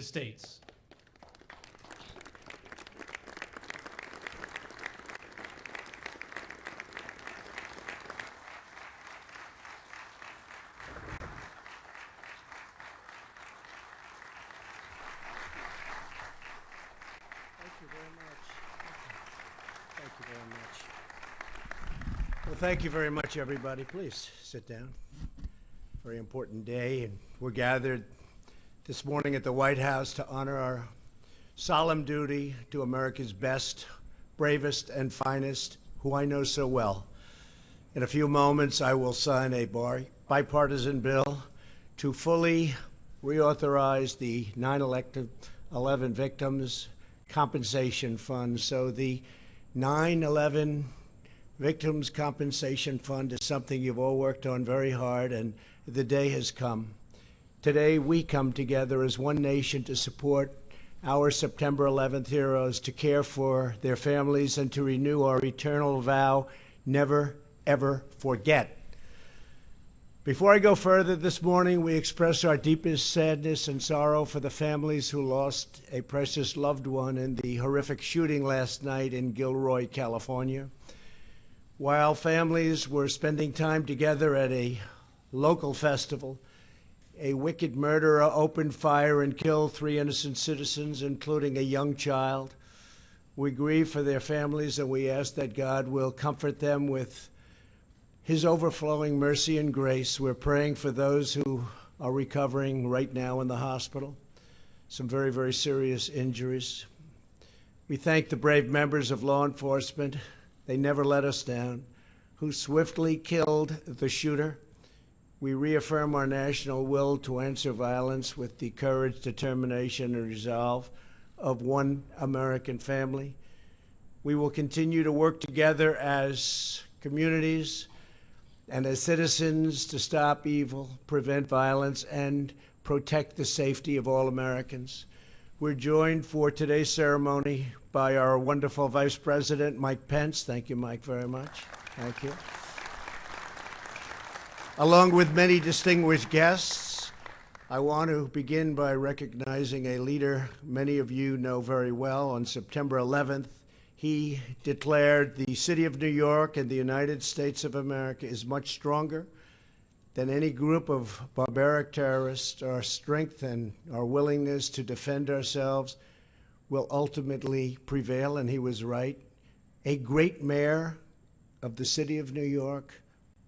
States. Thank you very much. Thank you very much. Well, thank you very much, everybody. Please sit down. Very important day, and we're gathered this morning at the White House to honor our solemn duty to America's best, bravest, and finest, who I know so well. In a few moments, I will sign a bipartisan bill to fully reauthorize the 9/11 victims' compensation fund. So the 9/11 Victims Compensation Fund is something you've all worked on very hard, and the day has come. Today, we come together as one nation to support our September 11th heroes, to care for their families, and to renew our eternal vow, never, ever forget. Before I go further this morning, we express our deepest sadness and sorrow for the families who lost a precious loved one in the horrific shooting last night in Gilroy, California. While families were spending time together at a local festival, a wicked murderer opened fire and killed 3 innocent citizens, including a young child. We grieve for their families, and we ask that God will comfort them with his overflowing mercy and grace. We're praying for those who are recovering right now in the hospital, some very, very serious injuries. We thank the brave members of law enforcement. They never let us down, who swiftly killed the shooter. We reaffirm our national will to answer violence with the courage, determination, and resolve of one American family. We will continue to work together as communities and as citizens to stop evil, prevent violence, and protect the safety of all Americans. We're joined for today's ceremony by our wonderful Vice President, Mike Pence. Thank you, Mike, very much. Thank you. Along with many distinguished guests, I want to begin by recognizing a leader many of you know very well. On September 11th, he declared the city of New York and the United States of America is much stronger than any group of barbaric terrorists. Our strength and our willingness to defend ourselves will ultimately prevail, and he was right. A great mayor of the city of New York,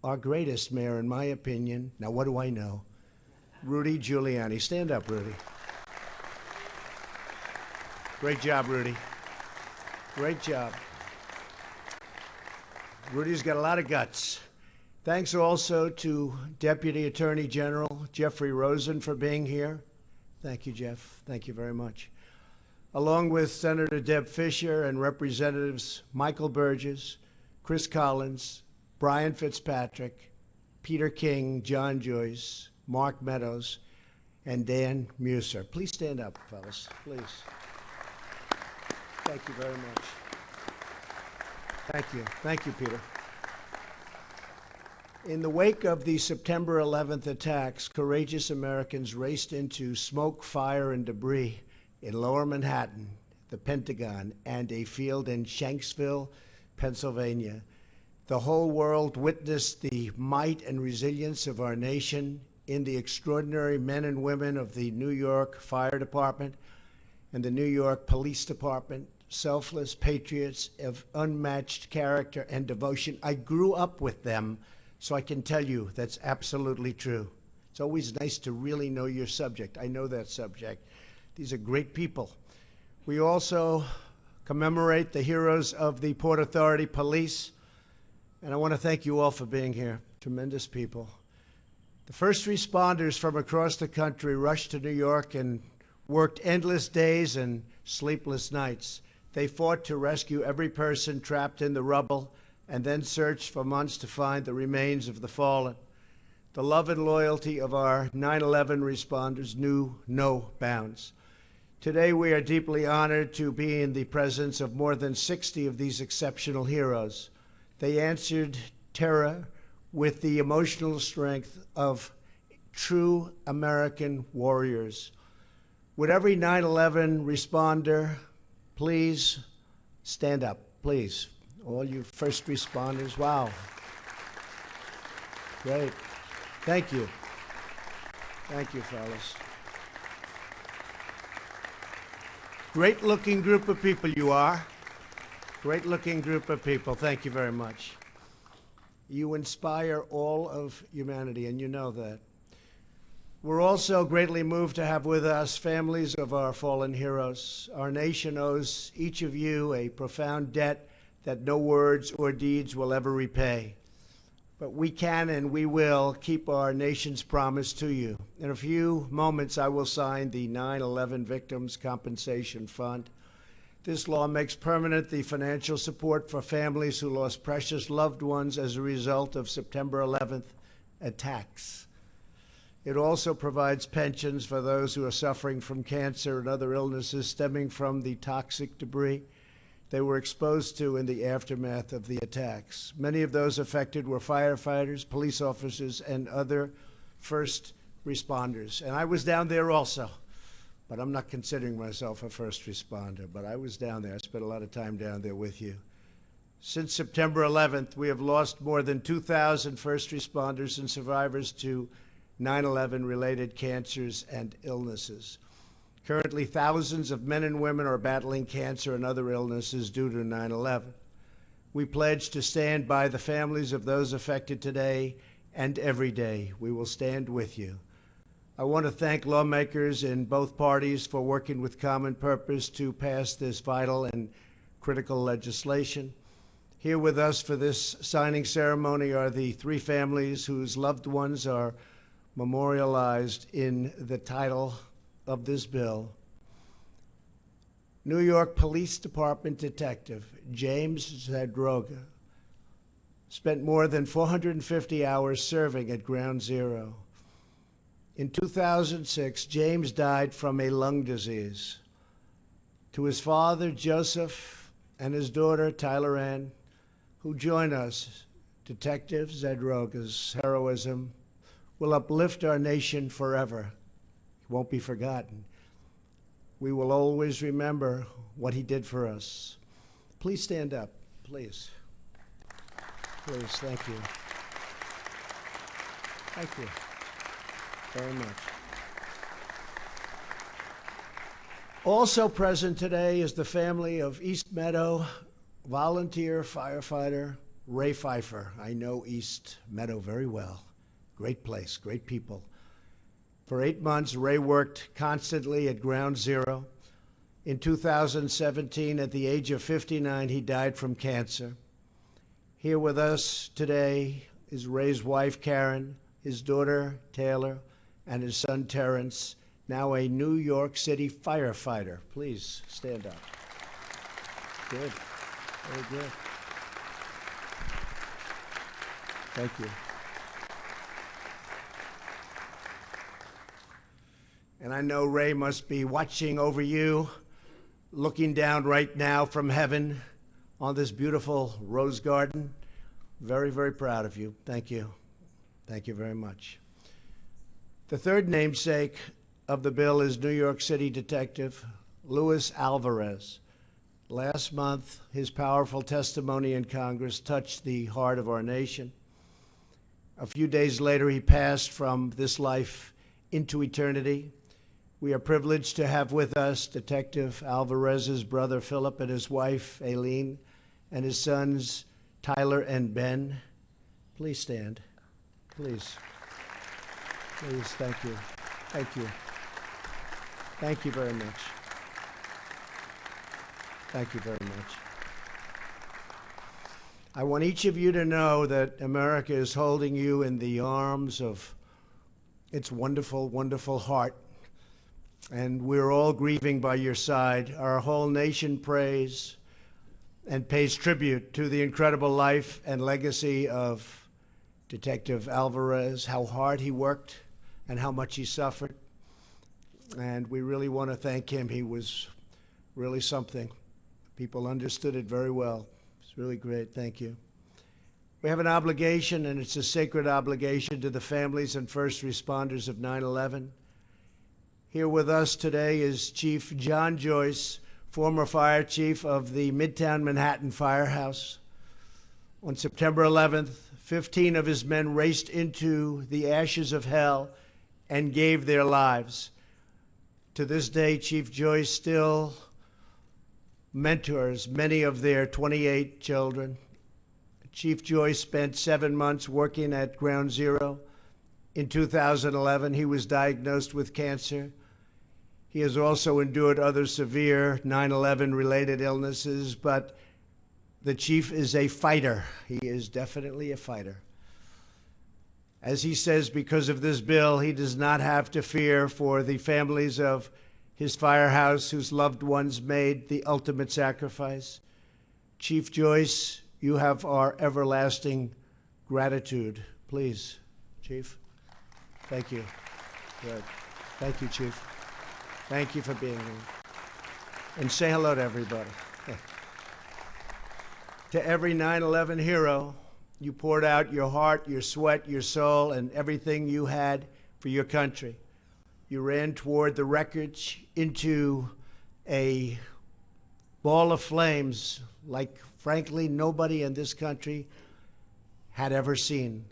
our greatest mayor, in my opinion. Now, what do I know? Rudy Giuliani. Stand up, Rudy. Great job, Rudy. Great job. Rudy's got a lot of guts. Thanks also to Deputy Attorney General Jeffrey Rosen for being here. Thank you, Jeff. Thank you very much. Along with Senator Deb Fischer and Representatives Michael Burgess, Chris Collins, Brian Fitzpatrick, Peter King, John Joyce, Mark Meadows, and Dan Muser. Please stand up, fellas, please. Thank you very much. Thank you. Thank you, Peter. In the wake of the September 11th attacks, courageous Americans raced into smoke, fire, and debris in Lower Manhattan, the Pentagon, and a field in Shanksville, Pennsylvania. The whole world witnessed the might and resilience of our nation in the extraordinary men and women of the New York Fire Department and the New York Police Department, selfless patriots of unmatched character and devotion. I grew up with them, so I can tell you that's absolutely true. It's always nice to really know your subject. I know that subject. These are great people. We also commemorate the heroes of the Port Authority Police, and I want to thank you all for being here. Tremendous people. The first responders from across the country rushed to New York and worked endless days and sleepless nights. They fought to rescue every person trapped in the rubble and then searched for months to find the remains of the fallen. The love and loyalty of our 9/11 responders knew no bounds. Today, we are deeply honored to be in the presence of more than 60 of these exceptional heroes. They answered terror with the emotional strength of true American warriors. Would every 9/11 responder please stand up, please? All you first responders, wow. Great. Thank you. Thank you, fellas. Great-looking group of people you are. Great-looking group of people. Thank you very much. You inspire all of humanity, and you know that. We're also greatly moved to have with us families of our fallen heroes. Our nation owes each of you a profound debt that no words or deeds will ever repay. But we can and we will keep our nation's promise to you. In a few moments, I will sign the 9/11 Victims Compensation Fund. This law makes permanent the financial support for families who lost precious loved ones as a result of September 11th attacks. It also provides pensions for those who are suffering from cancer and other illnesses stemming from the toxic debris they were exposed to in the aftermath of the attacks. Many of those affected were firefighters, police officers, and other first responders. And I was down there also, but I'm not considering myself a first responder, but I was down there. I spent a lot of time down there with you. Since September 11th, we have lost more than 2,000 first responders and survivors to 9/11 related cancers and illnesses. Currently, thousands of men and women are battling cancer and other illnesses due to 9/11. We pledge to stand by the families of those affected today and every day. We will stand with you. I want to thank lawmakers in both parties for working with common purpose to pass this vital and critical legislation. Here with us for this signing ceremony are the three families whose loved ones are memorialized in the title of this bill. New York Police Department Detective James Zadroga spent more than 450 hours serving at Ground Zero. In 2006, James died from a lung disease. To his father, Joseph, and his daughter, Tyler Ann, who join us, Detective Zadroga's heroism will uplift our nation forever. It won't be forgotten. We will always remember what he did for us. Please stand up, please. Please, thank you. Thank you very much. Also present today is the family of East Meadow volunteer firefighter Ray Pfeifer. I know East Meadow very well. Great place, great people. For 8 months, Ray worked constantly at Ground Zero. In 2017, at the age of 59, he died from cancer. Here with us today is Ray's wife, Karen, his daughter, Taylor, and his son, Terrence, now a New York City firefighter. Please stand up. Good, very good. Thank you. And I know Ray must be watching over you, looking down right now from heaven on this beautiful rose garden. Very, very proud of you. Thank you. Thank you very much. The third namesake of the bill is New York City Detective Luis Alvarez. Last month, his powerful testimony in Congress touched the heart of our nation. A few days later, he passed from this life into eternity. We are privileged to have with us Detective Alvarez's brother, Philip, and his wife, Aileen, and his sons, Tyler and Ben. Please stand. Please. Please, thank you. Thank you. Thank you very much. Thank you very much. I want each of you to know that America is holding you in the arms of its wonderful, wonderful heart. And we're all grieving by your side. Our whole nation prays and pays tribute to the incredible life and legacy of Detective Alvarez, how hard he worked and how much he suffered. And we really want to thank him. He was really something. People understood it very well. It's really great. Thank you. We have an obligation, and it's a sacred obligation to the families and first responders of 9/11. Here with us today is Chief John Joyce, former fire chief of the Midtown Manhattan Firehouse. On September 11th, 15 of his men raced into the ashes of hell and gave their lives. To this day, Chief Joyce still mentors many of their 28 children. Chief Joyce spent 7 months working at Ground Zero. In 2011, he was diagnosed with cancer. He has also endured other severe 9/11 related illnesses, but the chief is a fighter. He is definitely a fighter. As he says, because of this bill, he does not have to fear for the families of his firehouse whose loved ones made the ultimate sacrifice. Chief Joyce, you have our everlasting gratitude. Please, Chief. Thank you. Good. Thank you, Chief. Thank you for being here. And say hello to everybody. To every 9/11 hero, you poured out your heart, your sweat, your soul, and everything you had for your country. You ran toward the wreckage into a ball of flames like, frankly, nobody in this country had ever seen.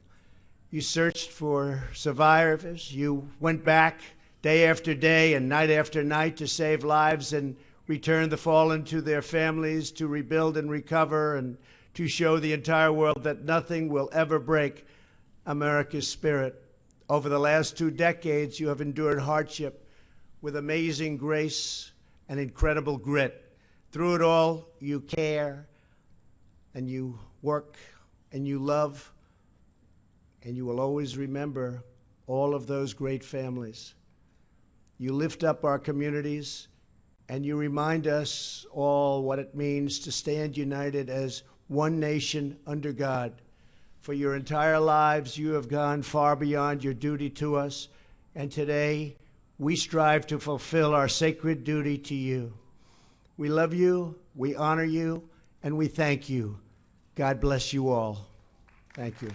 You searched for survivors. You went back day after day and night after night to save lives and return the fallen to their families, to rebuild and recover, and to show the entire world that nothing will ever break America's spirit. Over the last 2 decades, you have endured hardship with amazing grace and incredible grit. Through it all, you care, and you work, and you love, and you will always remember all of those great families. You lift up our communities, and you remind us all what it means to stand united as one nation under God. For your entire lives, you have gone far beyond your duty to us, and today we strive to fulfill our sacred duty to you. We love you, we honor you, and we thank you. God bless you all. Thank you.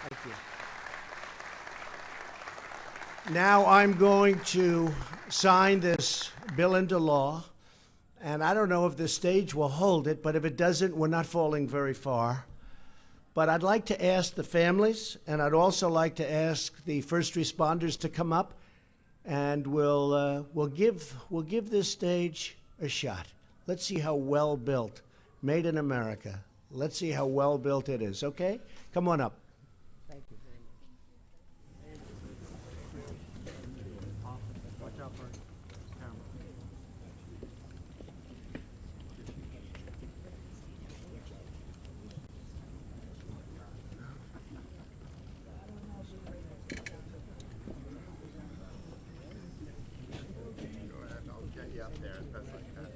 Thank you. Now I'm going to sign this bill into law, and I don't know if the stage will hold it, but if it doesn't, we're not falling very far. But I'd like to ask the families, and I'd also like to ask the first responders to come up, and we'll give this stage a shot. Let's see how well built, made in America. Let's see how well built it is. Okay, come on up. Thank you very much. Watch out for camera. Up there as best I can.